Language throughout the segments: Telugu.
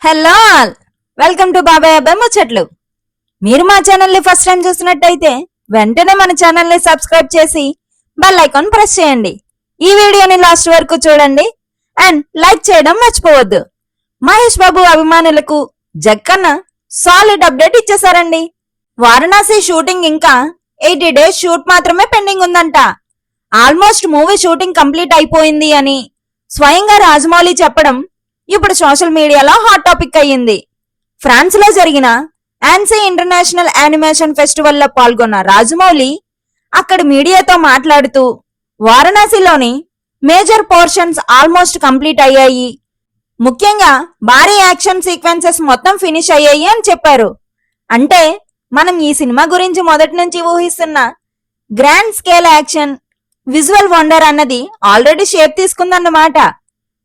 హలో ఆల్, వెల్కమ్ టు బాబాయ్ అబ్బాయి ముచ్చట్లు. మీరు మా ఛానల్ ని ఫస్ట్ టైం చూసినట్టయితే వెంటనే మన ఛానల్ ని సబ్స్క్రైబ్ చేసి బెల్ ఐకాన్ ప్రెస్ చేయండి. ఈ వీడియోని లాస్ట్ వరకు చూడండి అండ్ లైక్ చేయడం మర్చిపోవద్దు. మహేష్ బాబు అభిమానులకు జక్కన్న సాలిడ్ అప్డేట్ ఇచ్చేసారండి. వారణాసి షూటింగ్ ఇంకా 80 days షూట్ మాత్రమే పెండింగ్ ఉందంట. ఆల్మోస్ట్ మూవీ షూటింగ్ కంప్లీట్ అయిపోయింది అని స్వయంగా రాజమౌళి చెప్పడం ఇప్పుడు సోషల్ మీడియాలో హాట్ టాపిక్ అయ్యింది. ఫ్రాన్స్ లో జరిగిన ఆన్సీ ఇంటర్నేషనల్ యానిమేషన్ ఫెస్టివల్ లో పాల్గొన్న రాజమౌళి అక్కడ మీడియాతో మాట్లాడుతూ వారణాసిలోని మేజర్ పోర్షన్స్ ఆల్మోస్ట్ కంప్లీట్ అయ్యాయి, ముఖ్యంగా భారీ యాక్షన్ సీక్వెన్సెస్ మొత్తం ఫినిష్ అయ్యాయి అని చెప్పారు. అంటే మనం ఈ సినిమా గురించి మొదటి నుంచి ఊహిస్తున్న grand scale action visual wonder అన్నది ఆల్రెడీ షేప్ తీసుకుందన్నమాట.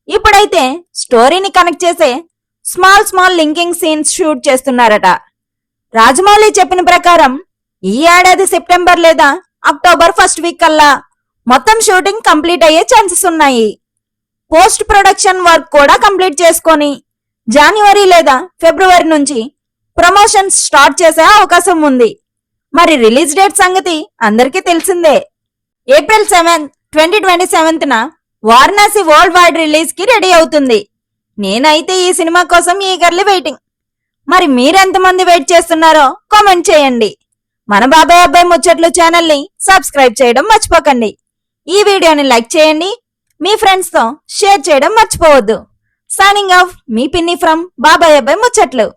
ఇప్పుడైతే స్టోరీని కనెక్ట్ చేసే స్మాల్ లింకింగ్ సీన్స్ షూట్ చేస్తున్నారట. రాజమౌళి చెప్పిన ప్రకారం ఈ ఏడాది సెప్టెంబర్ లేదా అక్టోబర్ ఫస్ట్ వీక్ కల్లా మొత్తం షూటింగ్ కంప్లీట్ అయ్యే ఛాన్సెస్ ఉన్నాయి. పోస్ట్ ప్రొడక్షన్ వర్క్ కూడా కంప్లీట్ చేసుకొని జనవరి లేదా ఫిబ్రవరి నుంచి ప్రమోషన్స్ స్టార్ట్ చేసే అవకాశం ఉంది. మరి రిలీజ్ డేట్ సంగతి అందరికీ తెలిసిందే. ఏప్రిల్ 7, 2027న వారణాసి వరల్డ్ వైడ్ రిలీజ్ కి రెడీ అవుతుంది. నేనైతే ఈ సినిమా కోసం ఈగర్లీ వెయిటింగ్. మరి మీరెంతమంది వెయిట్ చేస్తున్నారో కామెంట్ చేయండి. మన బాబాయ్ అబ్బాయి ముచ్చట్లు ఛానల్ ని సబ్స్క్రైబ్ చేయడం మర్చిపోకండి. ఈ వీడియోని లైక్ చేయండి, మీ ఫ్రెండ్స్ తో షేర్ చేయడం మర్చిపోవద్దు. సైనింగ్ ఆఫ్, మీ పిన్ని ఫ్రమ్ బాబాయ్ అబ్బాయి ముచ్చట్లు.